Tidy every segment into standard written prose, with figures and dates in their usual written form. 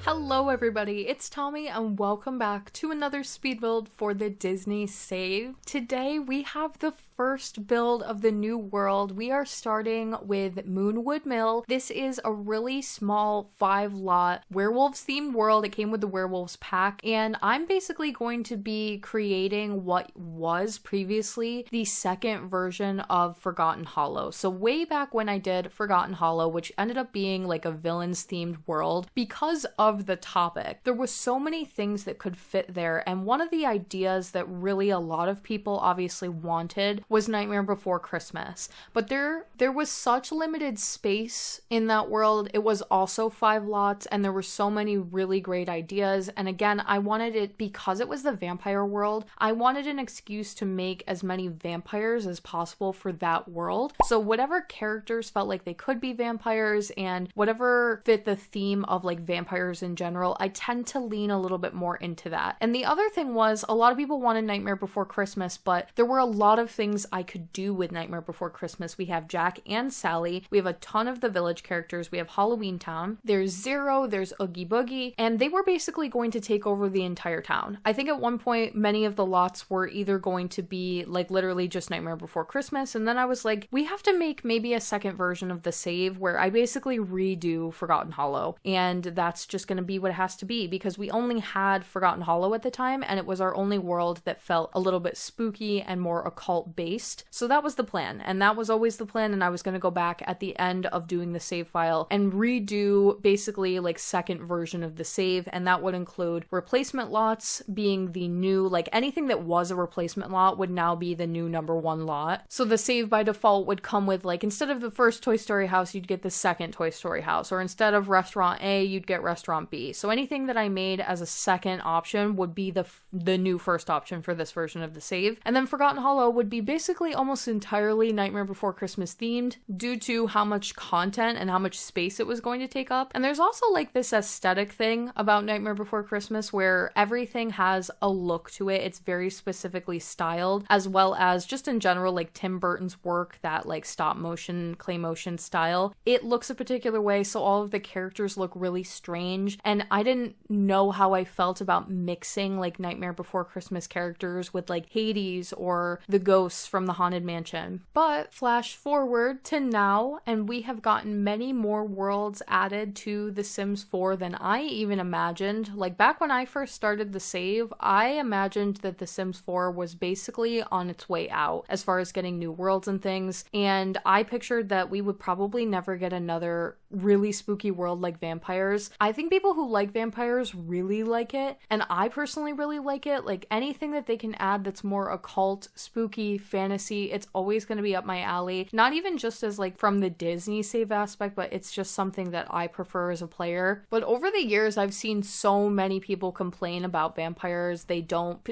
Hello everybody, it's Tommy and welcome back to another speed build for the Disney save. Today we have the first build of the new world. We are starting with Moonwood Mill. This is a really small 5-lot werewolves themed world. It came with the werewolves pack, and I'm basically going to be creating what was previously the second version of Forgotten Hollow. So way back when I did Forgotten Hollow, which ended up being like a villains themed world, because of the topic, there was so many things that could fit there, and one of the ideas that really a lot of people obviously wanted was Nightmare Before Christmas. But there was such limited space in that world. It was also 5 lots, and there were so many really great ideas. And again, I wanted it, because it was the vampire world, I wanted an excuse to make as many vampires as possible for that world. So whatever characters felt like they could be vampires and whatever fit the theme of like vampires in general, I tend to lean a little bit more into that. And the other thing was, a lot of people wanted Nightmare Before Christmas, but there were a lot of things I could do with Nightmare Before Christmas. We have Jack and Sally, we have a ton of the village characters, we have Halloween Town, there's Zero, there's Oogie Boogie, and they were basically going to take over the entire town. I think at one point many of the lots were either going to be like literally just Nightmare Before Christmas, and then I was like, we have to make maybe a second version of the save where I basically redo Forgotten Hollow, and that's just going to be what it has to be, because we only had Forgotten Hollow at the time, and it was our only world that felt a little bit spooky and more occult based. So that was the plan, and that was always the plan, and I was going to go back at the end of doing the save file and redo basically like second version of the save, and that would include replacement lots being the new, like anything that was a replacement lot would now be the new number 1 lot. So the save by default would come with, like, instead of the first Toy Story house, you'd get the second Toy Story house, or instead of restaurant A, you'd get restaurant B. So anything that I made as a second option would be the new first option for this version of the save. And then Forgotten Hollow would be basically almost entirely Nightmare Before Christmas themed due to how much content and how much space it was going to take up. And there's also like this aesthetic thing about Nightmare Before Christmas where everything has a look to it. It's very specifically styled, as well as just in general like Tim Burton's work, that like stop motion, clay motion style. It looks a particular way, so all of the characters look really strange, and I didn't know how I felt about mixing like Nightmare Before Christmas characters with like Hades or the ghosts from the Haunted Mansion. But flash forward to now, and we have gotten many more worlds added to The Sims 4 than I even imagined. Like back when I first started the save, I imagined that The Sims 4 was basically on its way out as far as getting new worlds and things, and I pictured that we would probably never get another really spooky world like vampires. I think people who like vampires really like it, and I personally really like it. Like anything that they can add that's more occult, spooky, fantasy, it's always going to be up my alley. Not even just as like from the Disney save aspect, but it's just something that I prefer as a player. But over the years, I've seen so many people complain about vampires.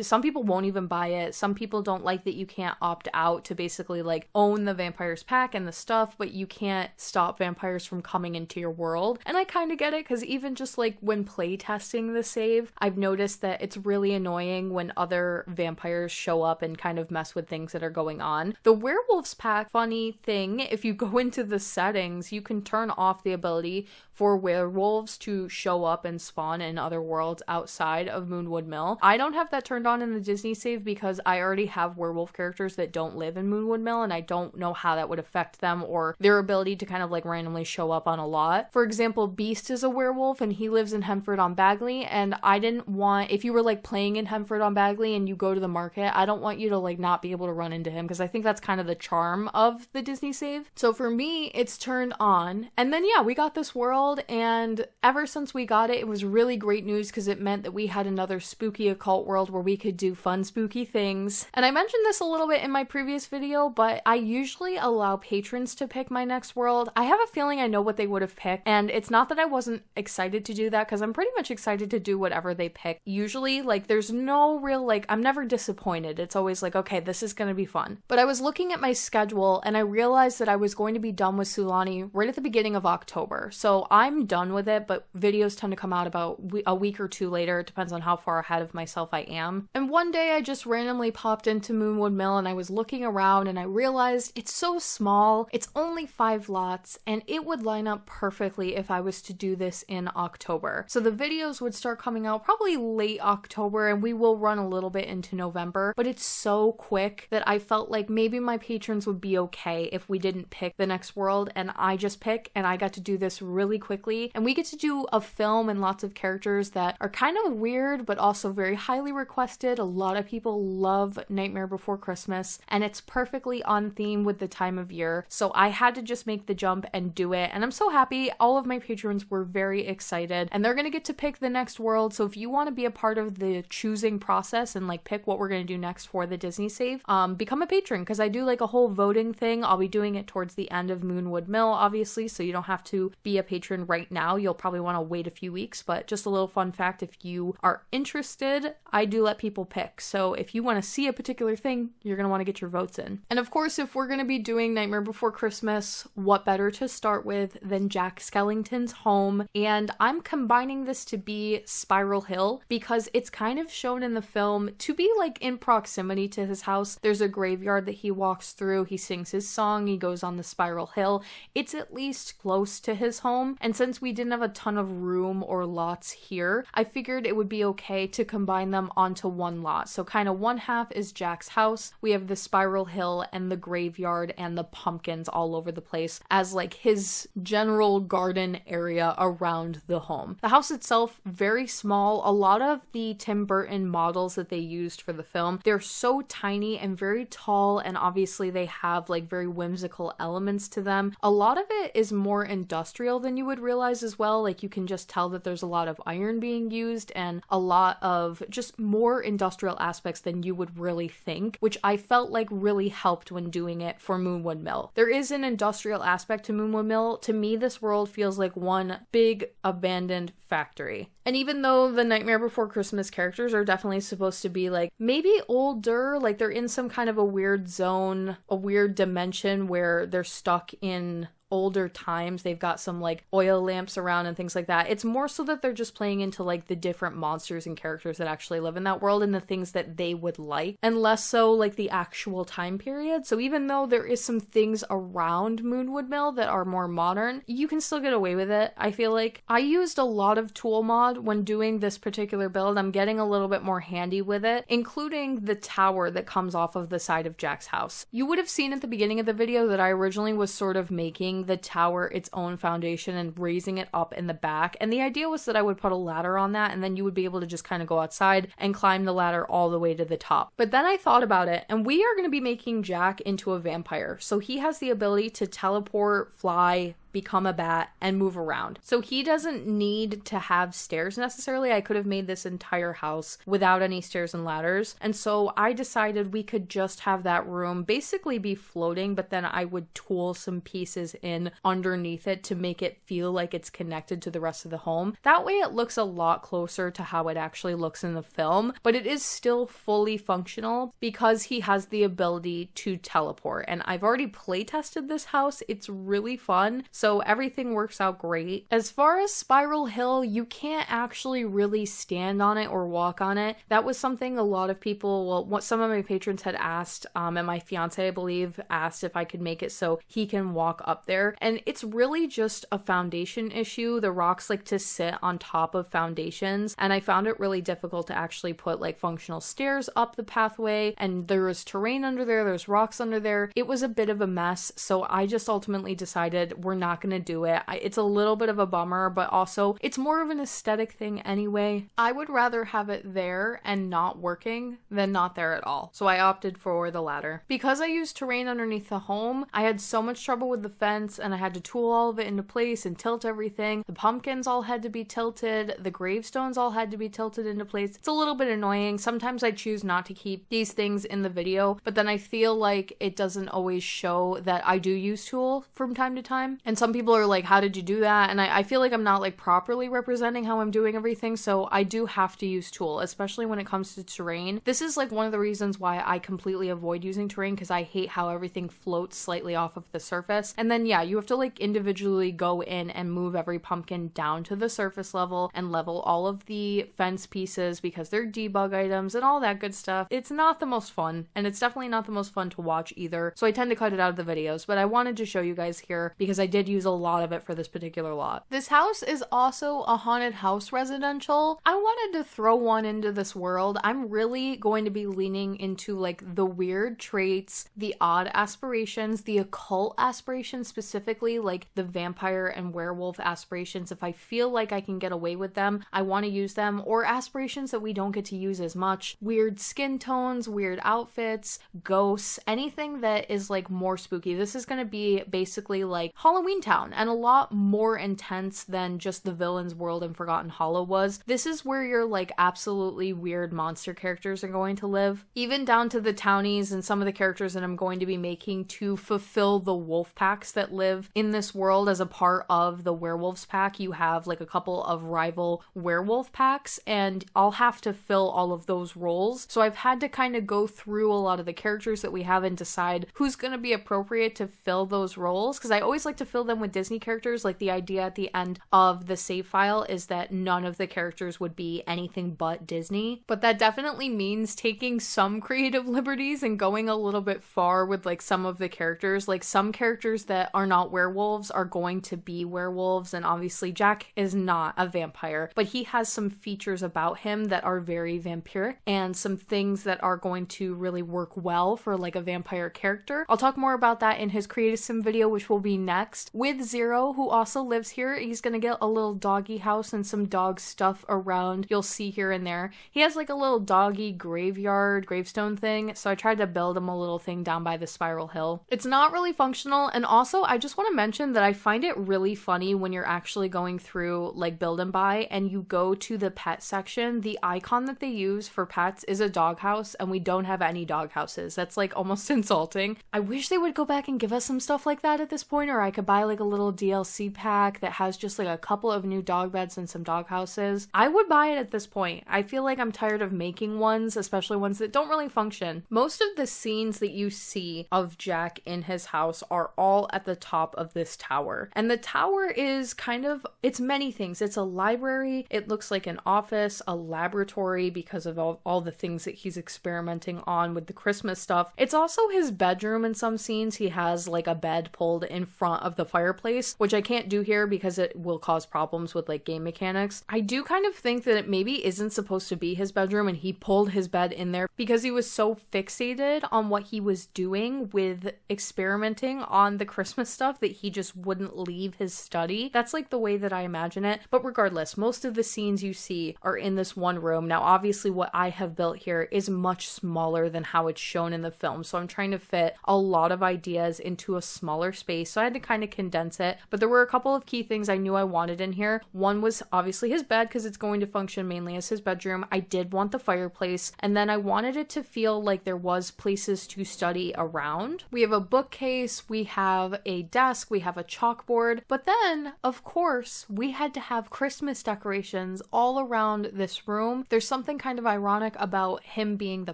Some people won't even buy it. Some people don't like that you can't opt out to basically like own the vampires pack and the stuff, but you can't stop vampires from coming into your world. And I kind of get it, because even just like when play testing the save, I've noticed that it's really annoying when other vampires show up and kind of mess with things that are going on. The werewolves pack, funny thing, if you go into the settings, you can turn off the ability for werewolves to show up and spawn in other worlds outside of Moonwood Mill. I don't have that turned on in the Disney save because I already have werewolf characters that don't live in Moonwood Mill, and I don't know how that would affect them or their ability to kind of like randomly show up on a lot. For example, Beast is a werewolf and he lives in Hemford on Bagley, and I didn't want, if you were like playing in Hemford on Bagley and you go to the market, I don't want you to like not be able to run into him, because I think that's kind of the charm of the Disney save. So for me, it's turned on. And then yeah, we got this world, and ever since we got it, it was really great news because it meant that we had another spooky occult world where we could do fun spooky things. And I mentioned this a little bit in my previous video, but I usually allow patrons to pick my next world. I have a feeling I know what they would have picked, and it's not that I wasn't excited to do that, because I'm pretty much excited to do whatever they pick. Usually, like, there's no real, like, I'm never disappointed. It's always like, okay, this is gonna be fun. But I was looking at my schedule and I realized that I was going to be done with Sulani right at the beginning of October. So I'm done with it, but videos tend to come out about a week or two later. It depends on how far ahead of myself I am. And one day I just randomly popped into Moonwood Mill and I was looking around and I realized it's so small. It's only 5 lots and it would line up perfectly if I was to do this in October. So the videos would start coming out probably late October and we will run a little bit into November, but it's so quick that I felt like maybe my patrons would be okay if we didn't pick the next world and I just pick, and I got to do this really quickly. And we get to do a film and lots of characters that are kind of weird, but also very highly requested. A lot of people love Nightmare Before Christmas and it's perfectly on theme with the time of year. So I had to just make the jump and do it. And I'm so happy. All of my patrons were very excited and they're going to get to pick the next world. So if you want to be a part of the choosing process and like pick what we're going to do next for the Disney Save, become a patron, because I do like a whole voting thing. I'll be doing it towards the end of Moonwood Mill, obviously, so you don't have to be a patron right now. You'll probably want to wait a few weeks, but just a little fun fact, if you are interested, I do let people pick. So if you want to see a particular thing, you're going to want to get your votes in. And of course, if we're going to be doing Nightmare Before Christmas, what better to start with than Jack Skellington's home? And I'm combining this to be Spiral Hill because it's kind of shown in the film to be like in proximity to his house. There's a graveyard that he walks through, he sings his song, he goes on the Spiral Hill. It's at least close to his home, and since we didn't have a ton of room or lots here, I figured it would be okay to combine them onto one lot. So kind of one half is Jack's house, we have the Spiral Hill and the graveyard and the pumpkins all over the place as like his general garden area around the home. The house itself, very small. A lot of the Tim Burton models that they used for the film, they're so tiny and very tall, and obviously they have like very whimsical elements to them. A lot of it is more industrial than you would realize as well. Like you can just tell that there's a lot of iron being used and a lot of just more industrial aspects than you would really think, which I felt like really helped when doing it for Moonwood Mill. There is an industrial aspect to Moonwood Mill. To me, this world feels like one big abandoned factory. And even though the Nightmare Before Christmas characters are definitely supposed to be like maybe older, like they're in some kind of a weird zone, a weird dimension where they're stuck in older times. They've got some like oil lamps around and things like that. It's more so that they're just playing into like the different monsters and characters that actually live in that world and the things that they would like, and less so like the actual time period. So even though there is some things around Moonwood Mill that are more modern, you can still get away with it. I feel like I used a lot of tool mod when doing this particular build. I'm getting a little bit more handy with it, including the tower that comes off of the side of Jack's house. You would have seen at the beginning of the video that I originally was sort of making the tower its own foundation and raising it up in the back, and the idea was that I would put a ladder on that and then you would be able to just kind of go outside and climb the ladder all the way to the top. But then I thought about it, and we are going to be making Jack into a vampire, so he has the ability to teleport, fly, become a bat, and move around. So he doesn't need to have stairs necessarily. I could have made this entire house without any stairs and ladders. And so I decided we could just have that room basically be floating, but then I would tool some pieces in underneath it to make it feel like it's connected to the rest of the home. That way it looks a lot closer to how it actually looks in the film, but it is still fully functional because he has the ability to teleport. And I've already play tested this house. It's really fun. So everything works out great. As far as Spiral Hill, you can't actually really stand on it or walk on it. That was something a lot of people, well, what some of my patrons had asked, and my fiance, I believe, asked if I could make it so he can walk up there. And it's really just a foundation issue. The rocks like to sit on top of foundations, and I found it really difficult to actually put like functional stairs up the pathway, and there was terrain under there, there's rocks under there. It was a bit of a mess, so I just ultimately decided we're not going to do it. It's a little bit of a bummer, but also it's more of an aesthetic thing anyway. I would rather have it there and not working than not there at all. So I opted for the latter. Because I used terrain underneath the home, I had so much trouble with the fence and I had to tool all of it into place and tilt everything. The pumpkins all had to be tilted. The gravestones all had to be tilted into place. It's a little bit annoying. Sometimes I choose not to keep these things in the video, but then I feel like it doesn't always show that I do use tool from time to time. And some people are like, how did you do that? And I feel like I'm not like properly representing how I'm doing everything, so I do have to use tool, especially when it comes to terrain. This is like one of the reasons why I completely avoid using terrain, because I hate how everything floats slightly off of the surface. And then yeah, you have to like individually go in and move every pumpkin down to the surface level and level all of the fence pieces because they're debug items and all that good stuff. It's not the most fun, and it's definitely not the most fun to watch either, so I tend to cut it out of the videos, but I wanted to show you guys here because I did use a lot of it for this particular lot. This house is also a haunted house residential. I wanted to throw one into this world. I'm really going to be leaning into like the weird traits, the odd aspirations, the occult aspirations, specifically like the vampire and werewolf aspirations. If I feel like I can get away with them, I want to use them, or aspirations that we don't get to use as much. Weird skin tones, weird outfits, ghosts, anything that is like more spooky. This is going to be basically like Halloween Town, and a lot more intense than just the villain's world in Forgotten Hollow was. This is where your like absolutely weird monster characters are going to live, even down to the townies and some of the characters that I'm going to be making to fulfill the wolf packs that live in this world. As a part of the werewolves pack, you have like a couple of rival werewolf packs, and I'll have to fill all of those roles. So I've had to kind of go through a lot of the characters that we have and decide who's going to be appropriate to fill those roles, because I always like to fill them with Disney characters. Like the idea at the end of the save file is that none of the characters would be anything but Disney, but that definitely means taking some creative liberties and going a little bit far with like some of the characters. Like some characters that are not werewolves are going to be werewolves, and obviously Jack is not a vampire, but he has some features about him that are very vampiric and some things that are going to really work well for like a vampire character. I'll talk more about that in his creative sim video, which will be next. With Zero, who also lives here, he's gonna get a little doggy house and some dog stuff around, you'll see here and there. He has like a little doggy gravestone thing, so I tried to build him a little thing down by the spiral hill. It's not really functional, and also I just want to mention that I find it really funny when you're actually going through like build and buy and you go to the pet section. The icon that they use for pets is a doghouse, and we don't have any dog houses. That's like almost insulting. I wish they would go back and give us some stuff like that at this point, or I could buy like a little DLC pack that has just like a couple of new dog beds and some dog houses. I would buy it at this point. I feel like I'm tired of making ones, especially ones that don't really function. Most of the scenes that you see of Jack in his house are all at the top of this tower, and the tower is kind of, it's many things. It's a library, it looks like an office, a laboratory because of all the things that he's experimenting on with the Christmas stuff. It's also his bedroom. In some scenes he has like a bed pulled in front of the fireplace, which I can't do here because it will cause problems with like game mechanics. I do kind of think that it maybe isn't supposed to be his bedroom, and he pulled his bed in there because he was so fixated on what he was doing with experimenting on the Christmas stuff that he just wouldn't leave his study. That's like the way that I imagine it. But regardless, most of the scenes you see are in this one room. Now obviously what I have built here is much smaller than how it's shown in the film, so I'm trying to fit a lot of ideas into a smaller space, so I had to kind of condense it. But there were a couple of key things I knew I wanted in here. One was obviously his bed, because it's going to function mainly as his bedroom. I did want the fireplace, and then I wanted it to feel like there was places to study around. We have a bookcase, we have a desk, we have a chalkboard, but then of course we had to have Christmas decorations all around this room. There's something kind of ironic about him being the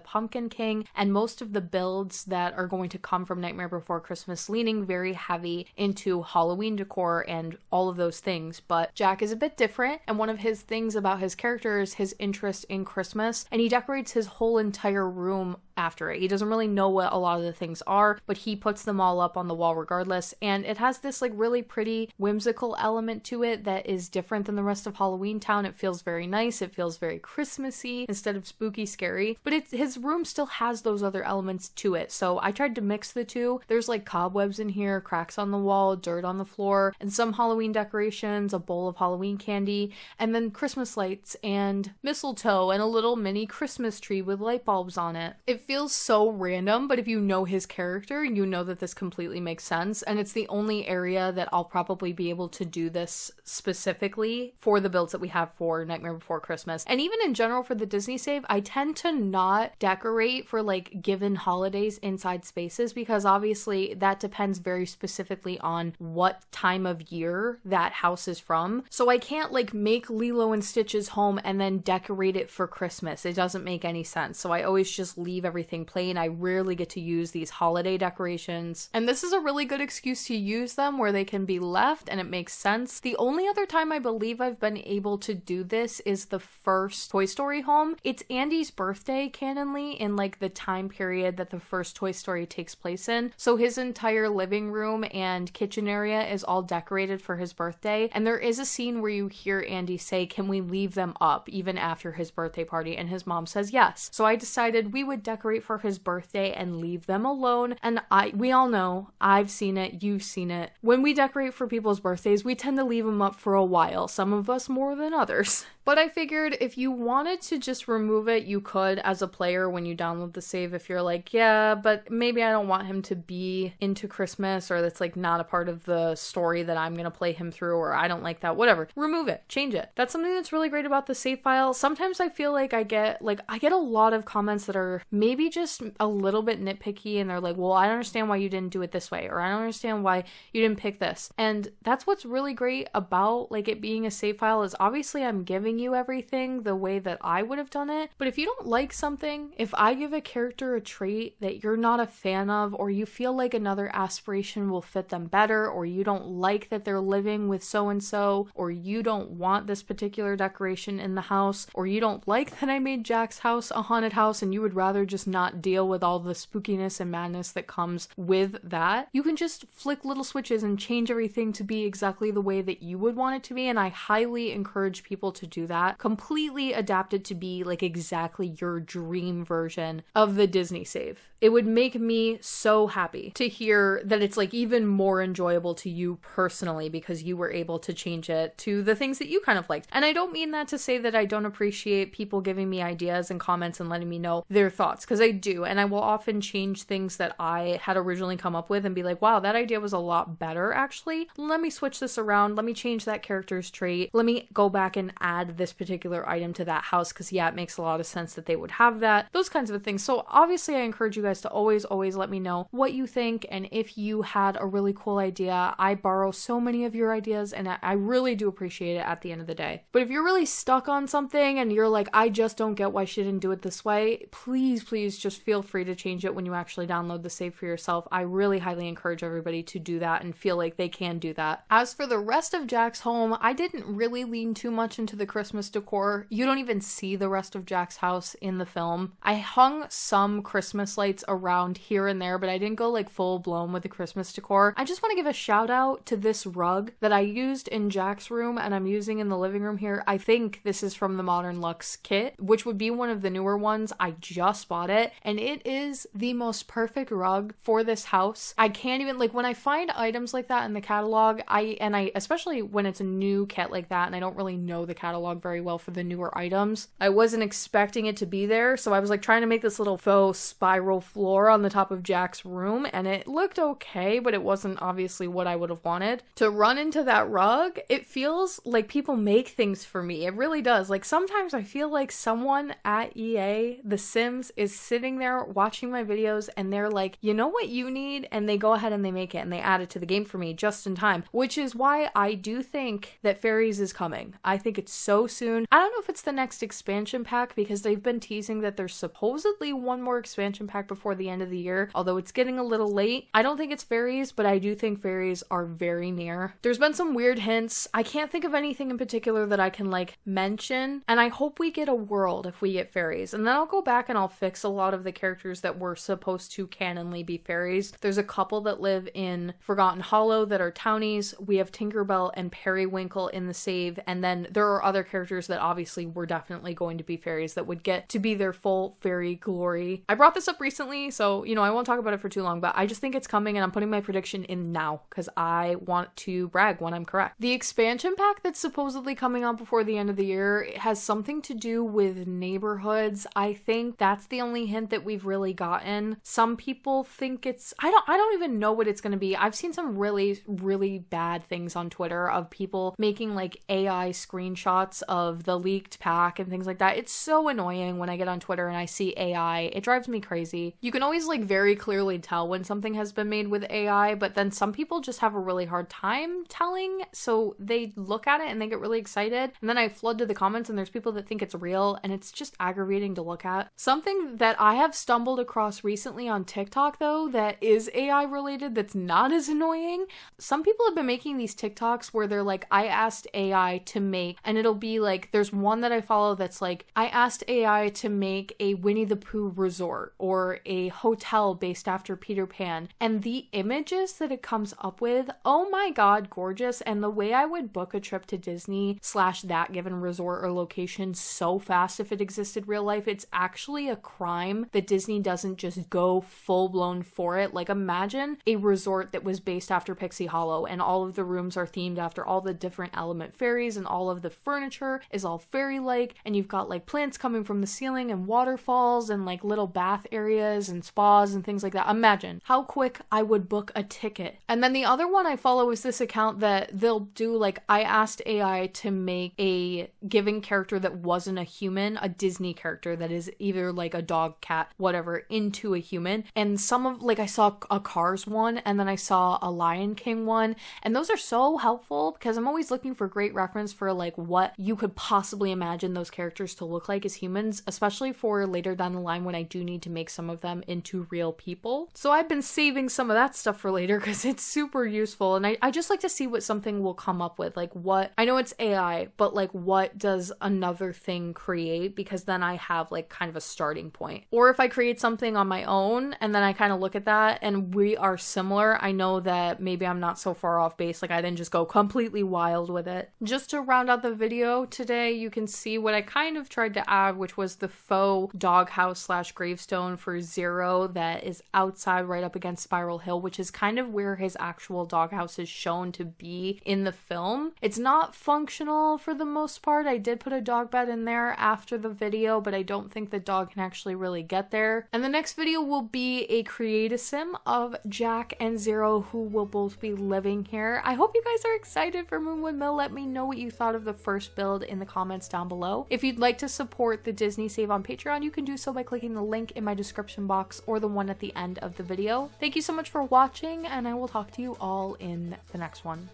Pumpkin King, and most of the builds that are going to come from Nightmare Before Christmas leaning very heavy into Halloween decor and all of those things, but Jack is a bit different, and one of his things about his character is his interest in Christmas, and he decorates his whole entire room after it. He doesn't really know what a lot of the things are, but he puts them all up on the wall regardless, and it has this like really pretty whimsical element to it that is different than the rest of Halloween Town. It feels very nice, it feels very Christmassy instead of spooky scary, but his room still has those other elements to it, so I tried to mix the two. There's like cobwebs in here, cracks on the wall, dirt on the floor, and some Halloween decorations, a bowl of Halloween candy, and then Christmas lights and mistletoe and a little mini Christmas tree with light bulbs on it. It feels so random, but if you know his character, you know that this completely makes sense. And it's the only area that I'll probably be able to do this specifically for the builds that we have for Nightmare Before Christmas. And even in general for the Disney save, I tend to not decorate for like given holidays inside spaces, because obviously that depends very specifically on what time of year that house is from. So I can't like make Lilo and Stitch's home and then decorate it for Christmas. It doesn't make any sense. So I always just leave everything plain. I rarely get to use these holiday decorations. And this is a really good excuse to use them where they can be left and it makes sense. The only other time I believe I've been able to do this is the first Toy Story home. It's Andy's birthday canonly in like the time period that the first Toy Story takes place in. So his entire living room and kitchen area is all decorated for his birthday. And there is a scene where you hear Andy say, "Can we leave them up even after his birthday party?" And his mom says yes. So I decided we would decorate for his birthday and leave them alone. And we all know, I've seen it, you've seen it. When we decorate for people's birthdays, we tend to leave them up for a while. Some of us more than others. But I figured if you wanted to just remove it, you could as a player when you download the save. If you're like, yeah, but maybe I don't want him to be into Christmas, or that's like not a part of the story that I'm going to play him through, or I don't like that, whatever. Remove it, change it. That's something that's really great about the save file. Sometimes I feel like I get a lot of comments that are maybe just a little bit nitpicky, and they're like, well, I don't understand why you didn't do it this way, or I don't understand why you didn't pick this. And that's what's really great about like it being a save file, is obviously I'm giving you everything the way that I would have done it. But if you don't like something, if I give a character a trait that you're not a fan of, or you feel like another aspiration will fit them better, or you don't like that they're living with so-and-so, or you don't want this particular decoration in the house, or you don't like that I made Jack's house a haunted house and you would rather just not deal with all the spookiness and madness that comes with that, you can just flick little switches and change everything to be exactly the way that you would want it to be. And I highly encourage people to do that. Completely adapted to be like exactly your dream version of the Disney save. It would make me so happy to hear that it's like even more enjoyable to you personally because you were able to change it to the things that you kind of liked. And I don't mean that to say that I don't appreciate people giving me ideas and comments and letting me know their thoughts, because I do. And I will often change things that I had originally come up with and be like, wow, that idea was a lot better actually. Let me switch this around. Let me change that character's trait. Let me go back and add this particular item to that house, because yeah, it makes a lot of sense that they would have that. Those kinds of things. So obviously I encourage you guys to always let me know what you think, and if you had a really cool idea. I borrow so many of your ideas and I really do appreciate it at the end of the day. But if you're really stuck on something and you're like, I just don't get why she didn't do it this way, please just feel free to change it when you actually download the save for yourself. I really highly encourage everybody to do that and feel like they can do that. As for the rest of Jack's home, I didn't really lean too much into the Christmas decor. You don't even see the rest of Jack's house in the film. I hung some Christmas lights around here and there, but I didn't go like full blown with the Christmas decor. I just want to give a shout out to this rug that I used in Jack's room and I'm using in the living room here. I think this is from the Modern Luxe kit, which would be one of the newer ones. I just bought it and it is the most perfect rug for this house. I can't even, like, when I find items like that in the catalog, I especially when it's a new kit like that and I don't really know the catalog very well for the newer items, I wasn't expecting it to be there. So I was like trying to make this little faux spiral floor on the top of Jack's room and it looked okay, but it wasn't obviously what I would have wanted. To run into that rug, it feels like people make things for me. It really does. Like sometimes I feel like someone at EA, The Sims, is sitting there watching my videos and they're like, you know what you need? And they go ahead and they make it and they add it to the game for me just in time, which is why I do think that Fairies is coming. I think it's so soon. I don't know if it's the next expansion pack because they've been teasing that there's supposedly one more expansion pack before the end of the year, although it's getting a little late. I don't think it's Fairies, but I do think Fairies are very near. There's been some weird hints. I can't think of anything in particular that I can like mention, and I hope we get a world if we get Fairies, and then I'll go back and I'll fix a lot of the characters that were supposed to canonly be Fairies. There's a couple that live in Forgotten Hollow that are townies. We have Tinkerbell and Periwinkle in the save, and then there are other characters that obviously were definitely going to be fairies that would get to be their full fairy glory. I brought this up recently, so, you know, I won't talk about it for too long, but I just think it's coming and I'm putting my prediction in now because I want to brag when I'm correct. The expansion pack that's supposedly coming out before the end of the year has something to do with neighborhoods. I think that's the only hint that we've really gotten. Some people think it's, I don't even know what it's going to be. I've seen some really, really bad things on Twitter of people making like AI screenshots of the leaked pack and things like that. It's so annoying when I get on Twitter and I see AI. It drives me crazy. You can always like very clearly tell when something has been made with AI, but then some people just have a really hard time telling, so they look at it and they get really excited, and then I flood to the comments and there's people that think it's real, and it's just aggravating to look at. Something that I have stumbled across recently on TikTok though that is AI related that's not as annoying. Some people have been making these TikToks where they're like, I asked AI to make, and it'll be like, there's one that I follow that's like, I asked AI to make a Winnie the Pooh resort or a hotel based after Peter Pan, and the images that it comes up with, oh my god, gorgeous. And the way I would book a trip to Disney / that given resort or location so fast if it existed real life, it's actually a crime that Disney doesn't just go full blown for it. Like, imagine a resort that was based after Pixie Hollow and all of the rooms are themed after all the different element fairies and all of the furniture is all fairy-like, and you've got like plants coming from the ceiling and waterfalls and like little bath areas and spas and things like that. Imagine how quick I would book a ticket. And then the other one I follow is this account that they'll do like, I asked AI to make a given character that wasn't a human, a Disney character that is either like a dog, cat, whatever, into a human. And some of, like, I saw a Cars one, and then I saw a Lion King one, and those are so helpful because I'm always looking for great reference for like what you could possibly imagine those characters to look like as humans, especially for later down the line when I do need to make some of them into real people. So I've been saving some of that stuff for later because it's super useful, and I just like to see what something will come up with. Like, what, I know it's AI, but like what does another thing create, because then I have like kind of a starting point. Or if I create something on my own and then I kind of look at that and we are similar, I know that maybe I'm not so far off base, like I didn't just go completely wild with it. Just to round out the video today, you can see what I kind of tried to add, which was the faux doghouse / gravestone for Zero that is outside right up against Spiral Hill, which is kind of where his actual doghouse is shown to be in the film. It's not functional for the most part. I did put a dog bed in there after the video, but I don't think the dog can actually really get there. And the next video will be a create-a-sim of Jack and Zero, who will both be living here. I hope you guys are excited for Moonwood Mill. Let me know what you thought of the first build in the comments down below. If you'd like to support the Disney Save on Patreon, you can do so by clicking the link in my description box or the one at the end of the video. Thank you so much for watching, and I will talk to you all in the next one.